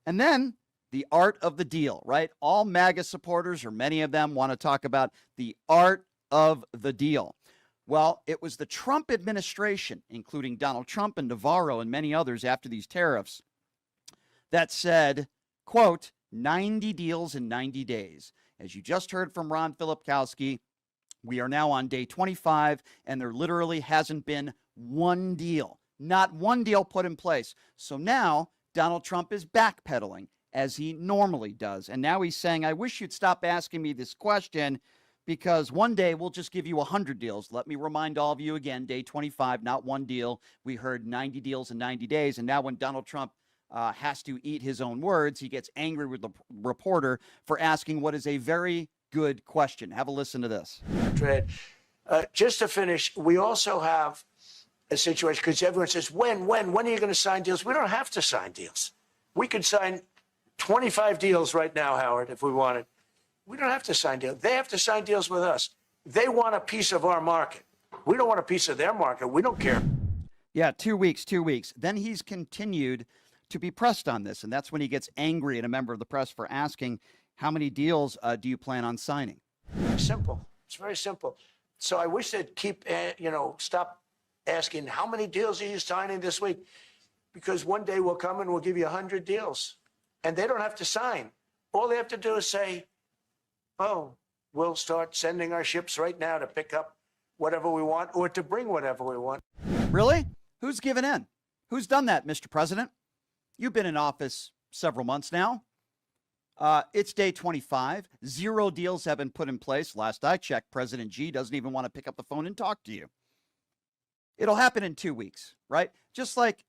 And then the art of the deal, right? All MAGA supporters, or many of them, want to talk about the art of the deal. Well, it was the Trump administration, including Donald Trump and Navarro and many others after these tariffs, that said, quote, 90 deals in 90 days. As you just heard from Ron Filipkowski, we are now on day 25, and there literally hasn't been one deal, not one deal put in place. So now Donald Trump is backpedaling, as he normally does. And now he's saying, I wish you'd stop asking me this question, because one day we'll just give you 100 deals. Let me remind all of you again, day 25, not one deal. We heard 90 deals in 90 days. And now when Donald Trump has to eat his own words, he gets angry with the reporter for asking what is a very good question. Have a listen to this. Just to finish, we also have a situation, because everyone says, when are you going to sign deals? We don't have to sign deals. We could sign 25 deals right now, Howard, if we wanted. We don't have to sign deals. They have to sign deals with us. They want a piece of our market. We don't want a piece of their market. We don't care. Yeah, 2 weeks. Then he's continued to be pressed on this, and that's when he gets angry at a member of the press for asking, how many deals do you plan on signing? Simple. It's very simple. So I wish they'd keep, stop asking, how many deals are you signing this week? Because one day we'll come and we'll give you 100 deals. And they don't have to sign. All they have to do is say, oh, we'll start sending our ships right now to pick up whatever we want or to bring whatever we want. Really? Who's given in? Who's done that, Mr. President? You've been in office several months now. It's day 25. 0 deals have been put in place. Last I checked, President Xi doesn't even want to pick up the phone and talk to you. It'll happen in 2 weeks, right? Just like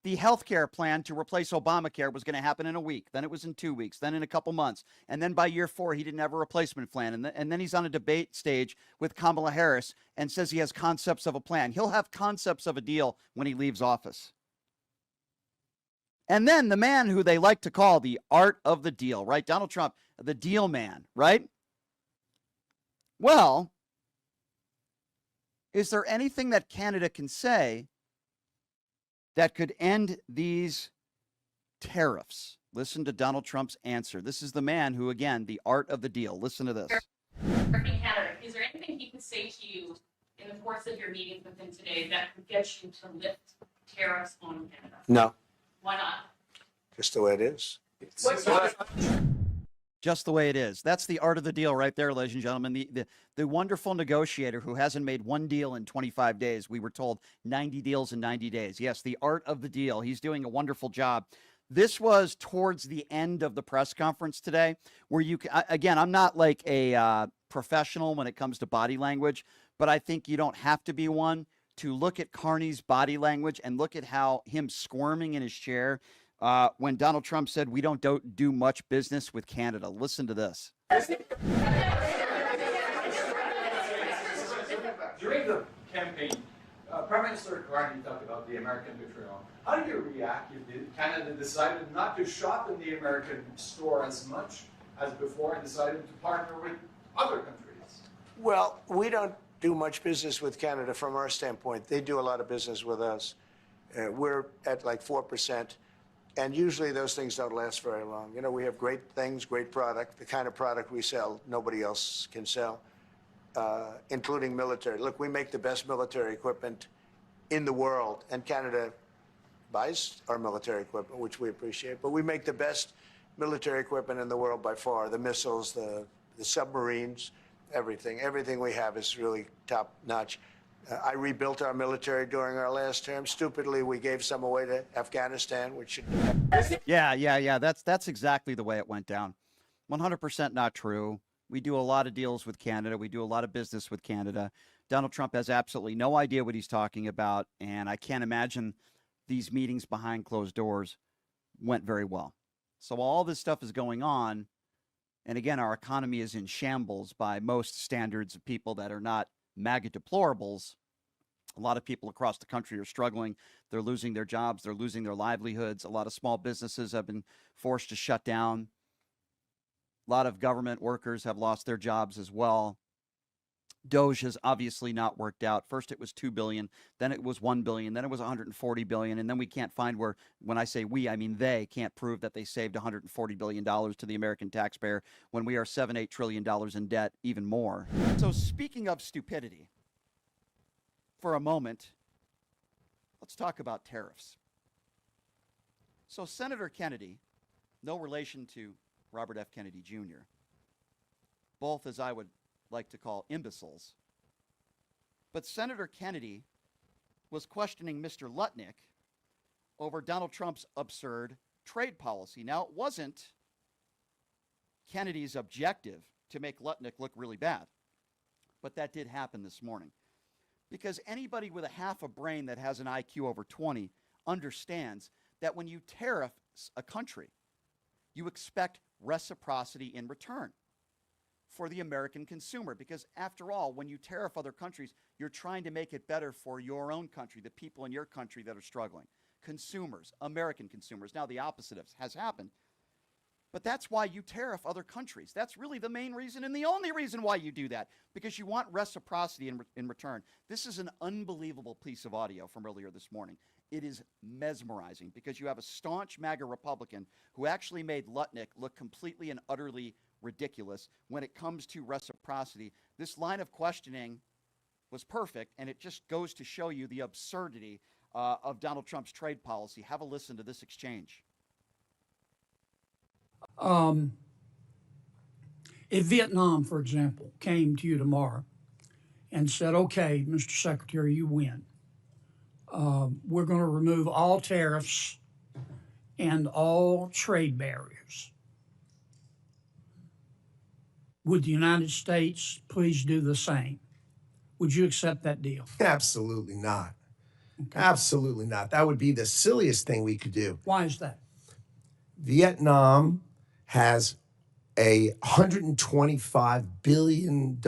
the health care plan to replace Obamacare was going to happen in a week. Then it was in 2 weeks, then in a couple months. And then by year 4, he didn't have a replacement plan. And then he's on a debate stage with Kamala Harris and says he has concepts of a plan. He'll have concepts of a deal when he leaves office. And then the man who they like to call the art of the deal, right? Donald Trump, the deal man, right? Well, is there anything that Canada can say that could end these tariffs? Listen to Donald Trump's answer. This is the man who, again, the art of the deal. Listen to this. In Canada, is there anything he can say to you in the course of your meetings with him today that could get you to lift tariffs on Canada? No. Why not? Just the way it is. Just the way it is. That's the art of the deal right there, ladies and gentlemen. The wonderful negotiator who hasn't made one deal in 25 days. We were told 90 deals in 90 days. Yes, the art of the deal. He's doing a wonderful job. This was towards the end of the press conference today, where you can, again, I'm not like a professional when it comes to body language, but I think you don't have to be one to look at Carney's body language and look at how him squirming in his chair when Donald Trump said, we don't do much business with Canada. Listen to this. During the campaign, Prime Minister Carney talked about the American betrayal. How do you react if Canada decided not to shop in the American store as much as before and decided to partner with other countries? Well, we don't do much business with Canada from our standpoint. They do a lot of business with us. We're at like 4%. And usually those things don't last very long. You know, we have great things, great product. The kind of product we sell, nobody else can sell, including military. Look, we make the best military equipment in the world, and Canada buys our military equipment, which we appreciate. But we make the best military equipment in the world by far. The missiles, the submarines, everything. Everything we have is really top notch. I rebuilt our military during our last term. Stupidly, we gave some away to Afghanistan, which should. Yeah. That's exactly the way it went down. 100% not true. We do a lot of deals with Canada. We do a lot of business with Canada. Donald Trump has absolutely no idea what he's talking about, and I can't imagine these meetings behind closed doors went very well. So while all this stuff is going on, and again, our economy is in shambles by most standards of people that are not MAGA deplorables. A lot of people across the country are struggling. They're losing their jobs. They're losing their livelihoods. A lot of small businesses have been forced to shut down. A lot of government workers have lost their jobs as well. Doge has obviously not worked out. First it was 2 billion, then it was 1 billion, then it was 140 billion, and then we can't find where, when I say we, I mean they can't prove that they saved 140 billion dollars to the American taxpayer when we are 7-8 trillion dollars in debt, even more. So speaking of stupidity, for a moment, let's talk about tariffs. So Senator Kennedy, no relation to Robert F. Kennedy Jr., both as I would like to call imbeciles. But Senator Kennedy was questioning Mr. Lutnick over Donald Trump's absurd trade policy. Now, it wasn't Kennedy's objective to make Lutnick look really bad, but that did happen this morning. Because anybody with a half a brain that has an IQ over 20 understands that when you tariff a country, you expect reciprocity in return for the American consumer. Because after all, when you tariff other countries, you're trying to make it better for your own country, the people in your country that are struggling. Consumers, American consumers. Now, the opposite has happened. But that's why you tariff other countries. That's really the main reason and the only reason why you do that, because you want reciprocity in return. This is an unbelievable piece of audio from earlier this morning. It is mesmerizing because you have a staunch MAGA Republican who actually made Lutnick look completely and utterly ridiculous when it comes to reciprocity. This line of questioning was perfect, and it just goes to show you the absurdity of Donald Trump's trade policy. Have a listen to this exchange. If Vietnam, for example, came to you tomorrow and said, okay, Mr. Secretary, you win. We're going to remove all tariffs and all trade barriers. Would the United States please do the same? Would you accept that deal? Absolutely not. Okay. Absolutely not. That would be the silliest thing we could do. Why is that? Vietnam has a $125 billion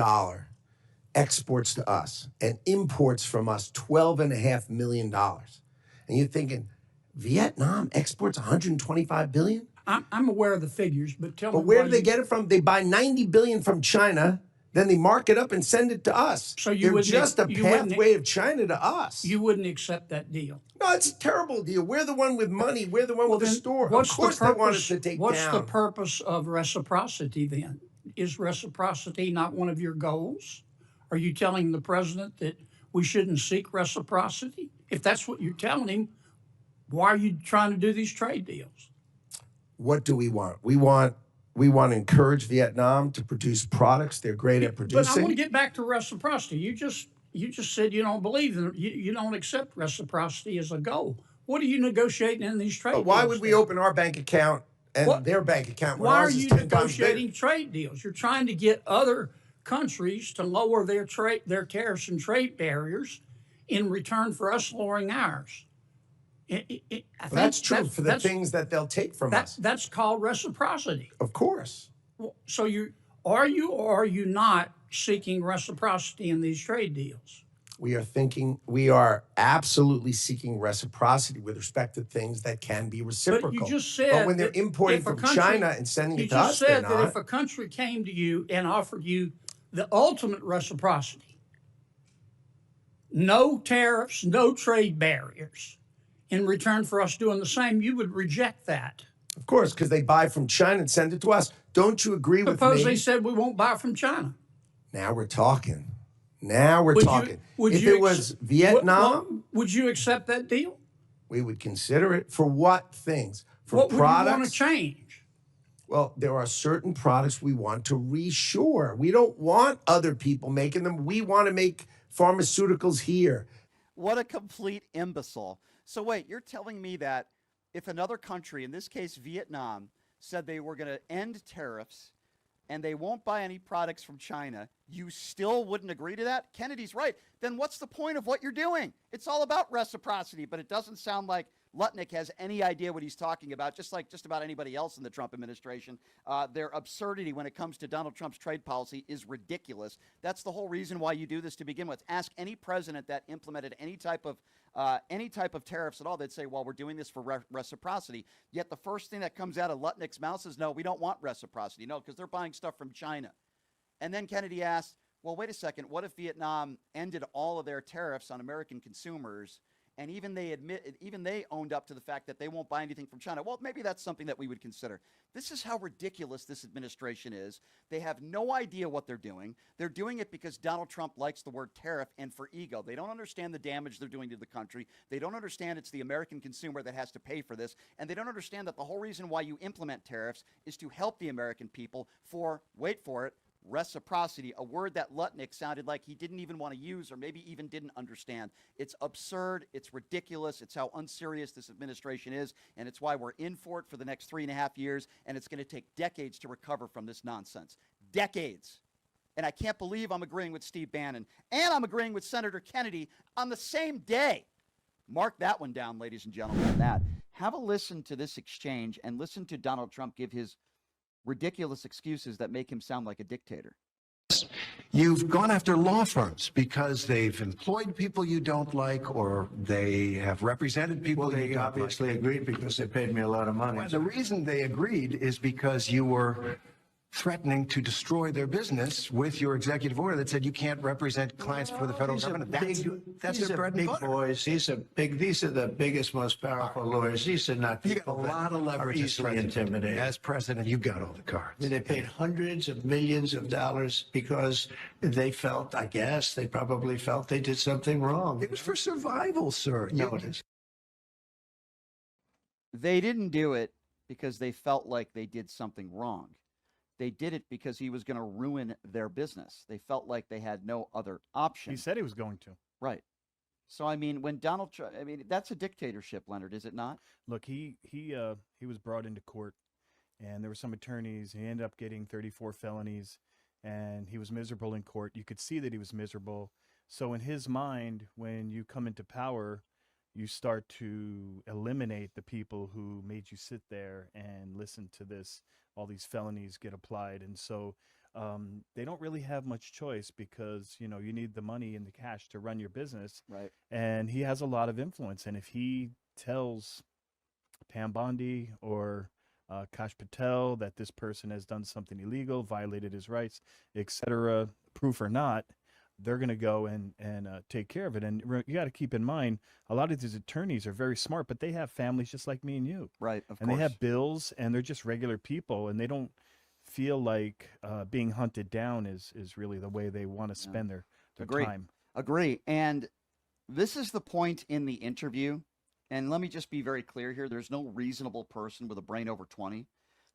exports to us and imports from us $12.5 million. And you're thinking, Vietnam exports $125 billion? I'm aware of the figures, but tell me. But where why do they get it from? They buy $90 billion from China, then they mark it up and send it to us. So you They're wouldn't- just a you wouldn't- pathway of China to us. You wouldn't accept that deal. No, it's a terrible deal. We're the one with money. We're the one with the then store. Of what's course the they want us purpose? to take What's down. the purpose of reciprocity then? Is reciprocity not one of your goals? Are you telling the president that we shouldn't seek reciprocity? If that's what you're telling him, why are you trying to do these trade deals? What do we want? We want to encourage Vietnam to produce products they're great at But I producing. want to get back to reciprocity. You just said you don't believe in it. You don't accept reciprocity as a goal. What are you negotiating in these trade But deals? why would we then? open our bank account and What- their bank account when Why are ours is you 10 times negotiating bigger? trade deals? You're trying to get other countries to lower their tariffs and trade barriers in return for us lowering ours. I think That's true for the things that they'll take from us. That's called reciprocity. Of course. So are you or are you not seeking reciprocity in these trade deals? We are absolutely seeking reciprocity with respect to things that can be reciprocal. But you just said But when they're that importing if a from country- China and sending it to us, You they're just said that not. if a country came to you and offered you the ultimate reciprocity, no tariffs, no trade barriers, in return for us doing the same, you would reject that. Of course, because they buy from China and send it to us. Don't you agree with Suppose me? they said we won't buy from China. Now we're talking. Now we're talking. If you it was ex- Vietnam, would you accept that deal? we would consider it. For what things? For What would you want to products? change? Well, there are certain products we want to reshore. We don't want other people making them. We want to make pharmaceuticals here. What a complete imbecile. So wait, you're telling me that if another country, in this case Vietnam, said they were going to end tariffs and they won't buy any products from China, you still wouldn't agree to that? Kennedy's right. Then what's the point of what you're doing? It's all about reciprocity, but it doesn't sound like Lutnick has any idea what he's talking about, just like just about anybody else in the Trump administration. Their absurdity when it comes to Donald Trump's trade policy is ridiculous. That's the whole reason why you do this to begin with. Ask any president that implemented any type of tariffs at all. They'd say, well, we're doing this for reciprocity. Yet the first thing that comes out of Lutnick's mouth is, no, we don't want reciprocity. No, because they're buying stuff from China. And then Kennedy asked, well, wait a second. What if Vietnam ended all of their tariffs on American consumers, and even they owned up to the fact that they won't buy anything from China? Well, maybe that's something that we would consider. This is how ridiculous this administration is. They have no idea what they're doing. They're doing it because Donald Trump likes the word tariff and for ego. They don't understand the damage they're doing to the country. They don't understand it's the American consumer that has to pay for this. And they don't understand that the whole reason why you implement tariffs is to help the American people for, wait for it, reciprocity, a word that Lutnick sounded like he didn't even want to use or maybe even didn't understand. It's absurd. It's ridiculous. It's how unserious this administration is, and it's why we're in for it for the next 3.5 years, and it's going to take decades to recover from this nonsense. Decades. And I can't believe I'm agreeing with Steve Bannon, and I'm agreeing with Senator Kennedy on the same day. Mark that one down, ladies and gentlemen. Have a listen to this exchange and listen to Donald Trump give his ridiculous excuses that make him sound like a dictator. You've gone after law firms because they've employed people you don't like, or they have represented people Well, you they don't obviously agreed because they paid me a lot of money. like. Well, the reason they agreed is because you were threatening to destroy their business with your executive order that said you can't represent clients for the federal government. That's these their are bread and big butter. boys. These are the biggest, most powerful lawyers. These are not You got a people lot of that are leverage as easily president. intimidated. As president, you got all the cards. They paid hundreds of millions of dollars because they felt, I guess, they probably felt they did something wrong. It was for survival, sir. No, it is. They didn't do it because they felt like they did something wrong. They did it because he was going to ruin their business. They felt like they had no other option. He said he was going to. Right. So, I mean, when Donald Trump, I mean, that's a dictatorship, Leonard, is it not? Look, he was brought into court, and there were some attorneys. He ended up getting 34 felonies, and he was miserable in court. You could see that he was miserable. So in his mind, when you come into power, you start to eliminate the people who made you sit there and listen to this. All these felonies get applied. And so they don't really have much choice because, you know, you need the money and the cash to run your business. Right. And he has a lot of influence. And if he tells Pam Bondi or Kash Patel that this person has done something illegal, violated his rights, etc., proof or not, they're going to go and take care of it. And you got to keep in mind, a lot of these attorneys are very smart, but they have families just like me and you. Right, of and course. they have bills, and they're just regular people, and they don't feel like being hunted down is really the way they want to spend their Agree. time. Agree. And this is the point in the interview. And let me just be very clear here. There's no reasonable person with a brain over 20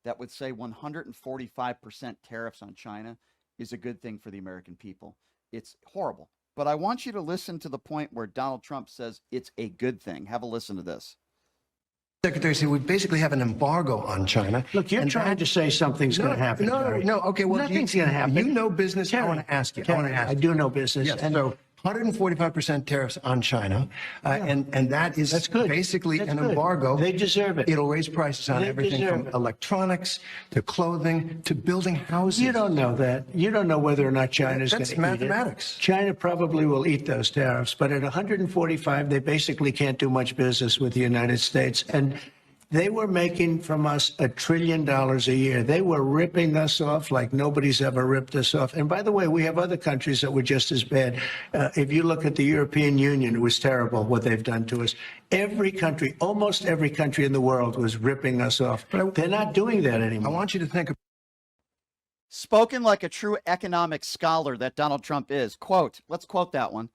that would say 145% tariffs on China is a good thing for the American people. It's horrible. But I want you to listen to the point where Donald Trump says it's a good thing. Have a listen to this. Secretary said we basically have an embargo on China. Look, you're trying to say something's going to happen. Terry. No. Okay, well, Nothing's going to happen. You know business. Terry, I want to ask you. Terry, I do know business. Yes. And So 145% tariffs on China, and that is That's good. basically That's an good. embargo. They deserve it. It'll raise prices on They everything deserve from it. electronics to clothing to building houses. You don't know that. You don't know whether or not China's going That's to eat it. mathematics. China probably will eat those tariffs, but at 145, they basically can't do much business with the United States. And they were making from us $1 trillion a year. They were ripping us off like nobody's ever ripped us off. And by the way, we have other countries that were just as bad. If you look at the European Union, it was terrible what they've done to us. Every country, almost every country in the world was ripping us off. They're not doing that I anymore. want you to think. Spoken like a true economic scholar that Donald Trump is. Quote, let's quote that one.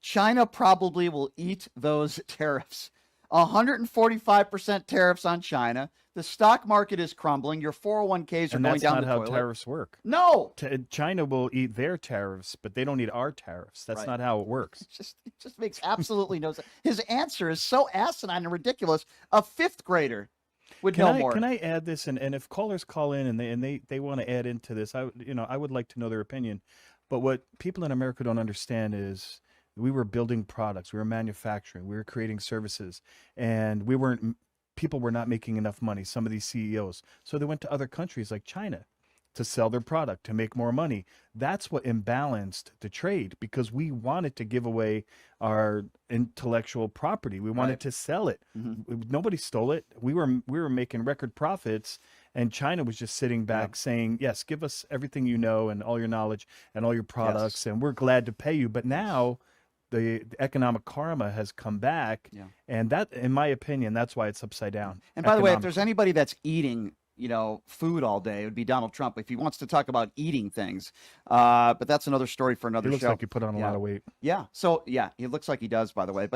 China probably will eat those tariffs. 145% tariffs on China. The stock market is crumbling. Your 401ks are And going that's down not the how toilet. tariffs work. No. China will eat their tariffs, but they don't eat our tariffs. That's Right. not how it works. It just makes absolutely no sense. His answer is so asinine and ridiculous. A fifth grader would know more. Can I add this? And if callers call in and they want to add into this, I would like to know their opinion. But what people in America don't understand is we were building products, we were manufacturing, we were creating services, and people were not making enough money, some of these CEOs. So they went to other countries like China to sell their product, to make more money. That's what imbalanced the trade, because we wanted to give away our intellectual property. We wanted Right. to sell it. Mhm. Nobody stole it. We were making record profits, And China was just sitting back saying, yes, give us everything you know and all your knowledge and all your products, and we're glad to pay you. But now the economic karma has come back, and that, in my opinion, that's why it's upside down. And by the way, if there's anybody that's eating, food all day, it would be Donald Trump if he wants to talk about eating things. But that's another story for another He looks show. like he put on a lot of weight. Yeah. So, yeah, he looks like he does, by the way. But